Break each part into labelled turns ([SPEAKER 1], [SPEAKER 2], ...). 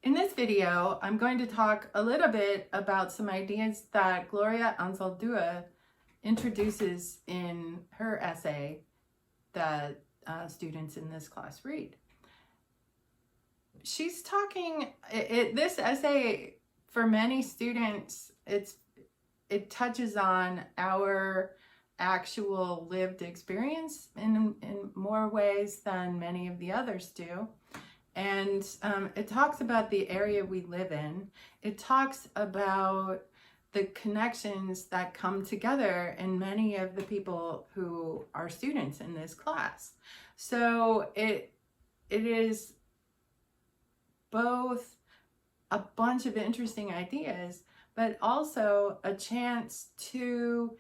[SPEAKER 1] In this video, I'm going to talk a little bit about some ideas that Gloria Anzaldúa introduces in her essay that students in this class read. She's talking, this essay, for many students, it touches on our actual lived experience in more ways than many of the others do. And it talks about the area we live in. It talks about the connections that come together in many of the people who are students in this class. So it is both a bunch of interesting ideas, but also a chance to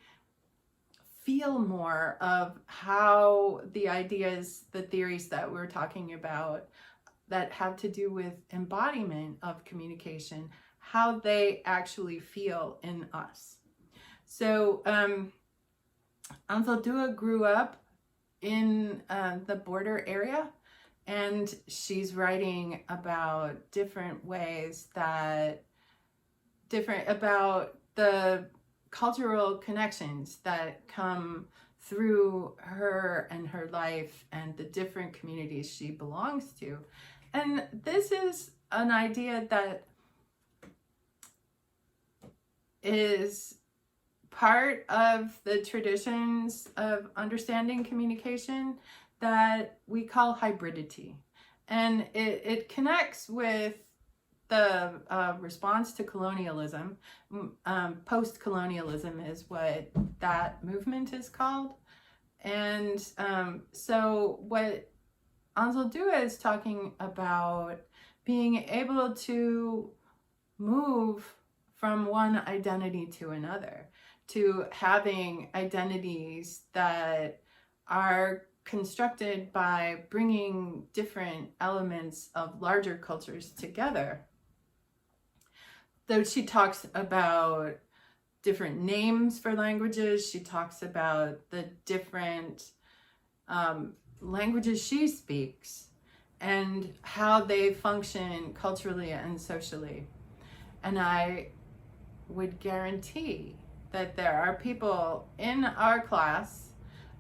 [SPEAKER 1] feel more of how the ideas, the theories that we're talking about that have to do with embodiment of communication, how they actually feel in us. So Anzaldúa grew up in the border area, and she's writing about different ways that about the cultural connections that come through her and her life and the different communities she belongs to. And this is an idea that is part of the traditions of understanding communication that we call hybridity. And it connects with the response to colonialism. Post-colonialism is what that movement is called. And so what Anzaldúa is talking about being able to move from one identity to another, to having identities that are constructed by bringing different elements of larger cultures together. Though she talks about different names for languages, she talks about the different languages she speaks and how they function culturally and socially. And I would guarantee that there are people in our class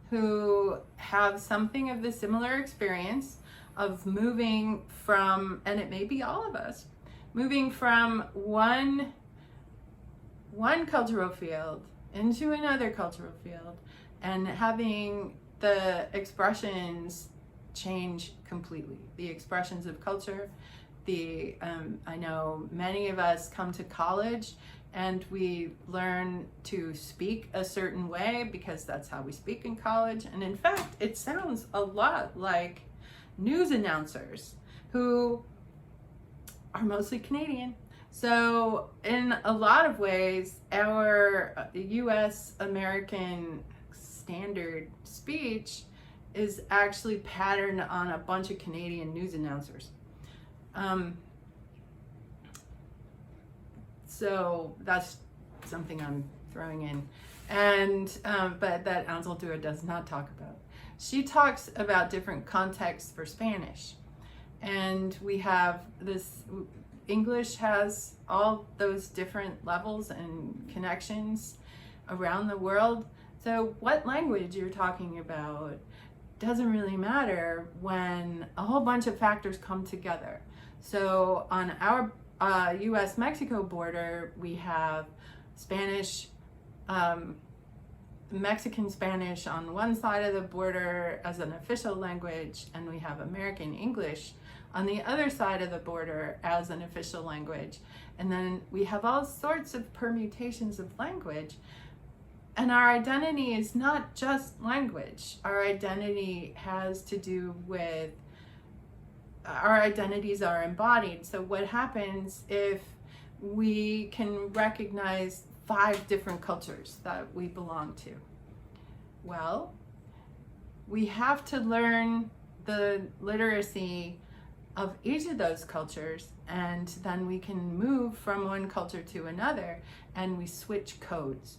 [SPEAKER 1] who have something of the similar experience of moving from, and it may be all of us, moving from one cultural field into another cultural field and having the expressions change completely. The expressions of culture, I know many of us come to college and we learn to speak a certain way because that's how we speak in college. And in fact, it sounds a lot like news announcers who are mostly Canadian. So in a lot of ways, our US American standard speech is actually patterned on a bunch of Canadian news announcers. So that's something I'm throwing in, and but that Anzaldúa does not talk about. She talks about different contexts for Spanish, and we have this. English has all those different levels and connections around the world. So what language you're talking about doesn't really matter when a whole bunch of factors come together. So on our US-Mexico border, we have Spanish, Mexican Spanish on one side of the border as an official language, and we have American English on the other side of the border as an official language. And then we have all sorts of permutations of language. And our identity is not just language. Our identity has to do with, our identities are embodied. So what happens if we can recognize 5 different cultures that we belong to? Well, we have to learn the literacy of each of those cultures, and then we can move from one culture to another, and we switch codes.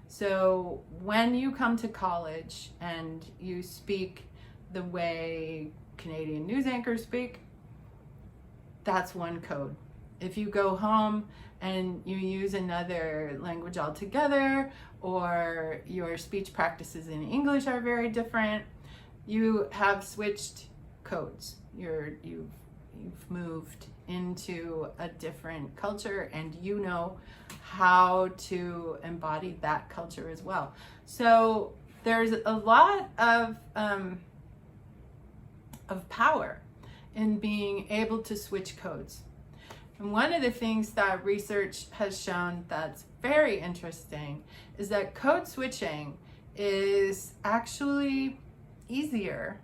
[SPEAKER 1] So when you come to college and you speak the way Canadian news anchors speak, that's one code. If you go home and you use another language altogether, or your speech practices in English are very different, you have switched codes. You've moved into a different culture, and you know how to embody that culture as well. So there's a lot of power in being able to switch codes. And one of the things that research has shown that's very interesting is that code switching is actually easier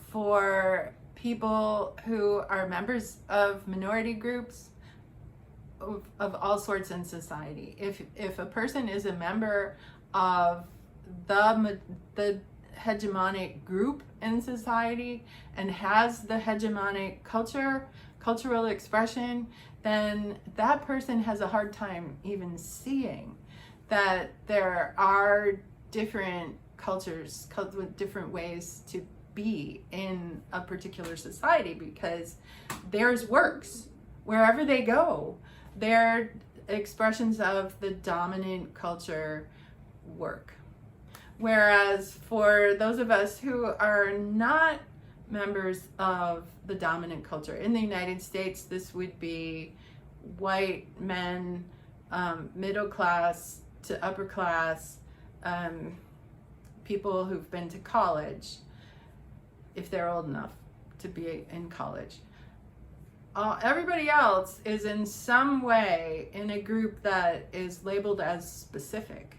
[SPEAKER 1] for people who are members of minority groups of all sorts in society. If a person is a member of the hegemonic group in society and has the hegemonic cultural expression, then that person has a hard time even seeing that there are different cultures with different ways to be in a particular society, because theirs works wherever they go. Their expressions of the dominant culture work. Whereas for those of us who are not members of the dominant culture, in the United States, this would be white men, middle class to upper class, people who've been to college, if they're old enough to be in college. Everybody else is in some way in a group that is labeled as specific.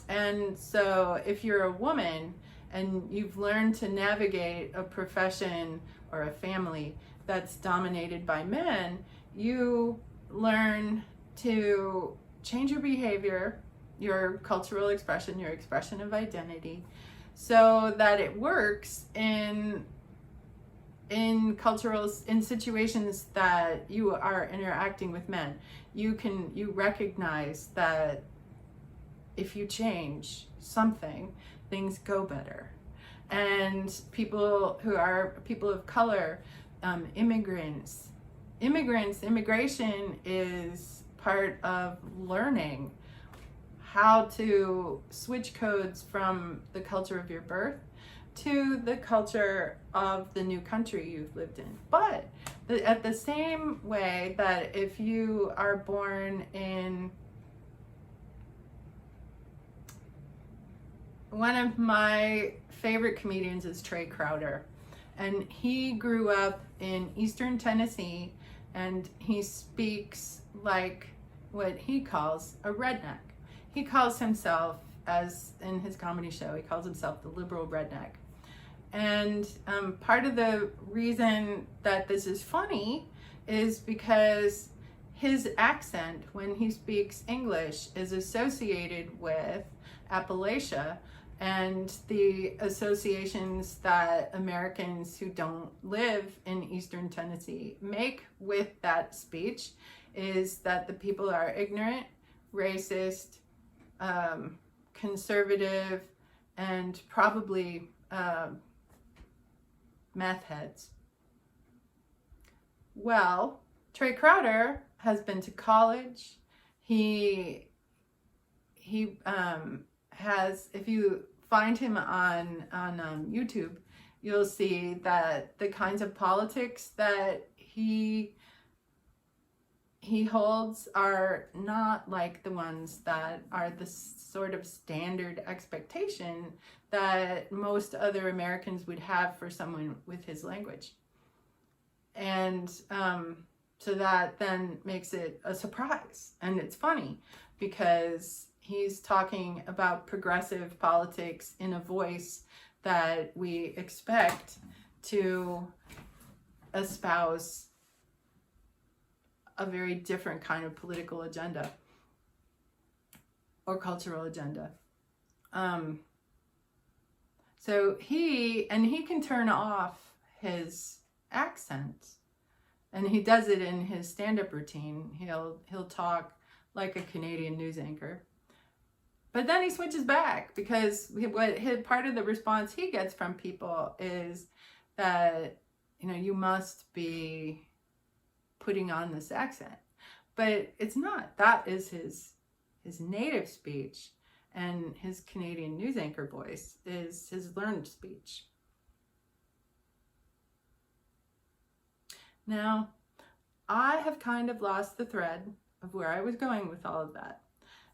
[SPEAKER 1] And so if you're a woman and you've learned to navigate a profession or a family that's dominated by men, you learn to change your behavior, your cultural expression, your expression of identity, so that it works in situations that you are interacting with men. You recognize that if you change something, things go better. And people who are people of color, immigration is part of learning how to switch codes from the culture of your birth to the culture of the new country you've lived in. But at the same way that if you are born in, one of my favorite comedians is Trey Crowder, and he grew up in Eastern Tennessee, and he speaks like what he calls a redneck. He calls himself, as in his comedy show, he calls himself the liberal redneck. And part of the reason that this is funny is because his accent when he speaks English is associated with Appalachia and the associations that Americans who don't live in Eastern Tennessee make with that speech is that the people are ignorant, racist, conservative, and probably meth heads. Well, Trey Crowder has been to college. He has, if you find him on YouTube, you'll see that the kinds of politics that he holds are not like the ones that are the sort of standard expectation that most other Americans would have for someone with his language. And so that then makes it a surprise. And it's funny because he's talking about progressive politics in a voice that we expect to espouse a very different kind of political agenda or cultural agenda. So he can turn off his accent, and he does it in his stand-up routine. He'll talk like a Canadian news anchor, but then he switches back because part of the response he gets from people is that, you must be putting on this accent. But it's not. That is his native speech, and his Canadian news anchor voice is his learned speech. Now, I have kind of lost the thread of where I was going with all of that.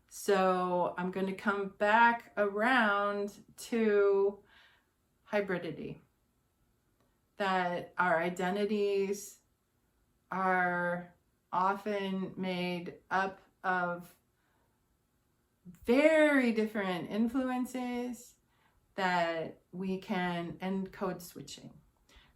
[SPEAKER 1] So I'm going to come back around to hybridity. That our identities are often made up of very different influences that we can, and code switching.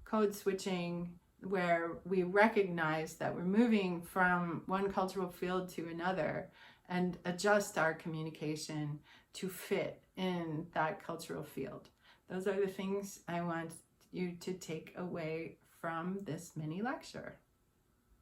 [SPEAKER 1] Code switching where we recognize that we're moving from one cultural field to another and adjust our communication to fit in that cultural field. Those are the things I want you to take away from this mini lecture.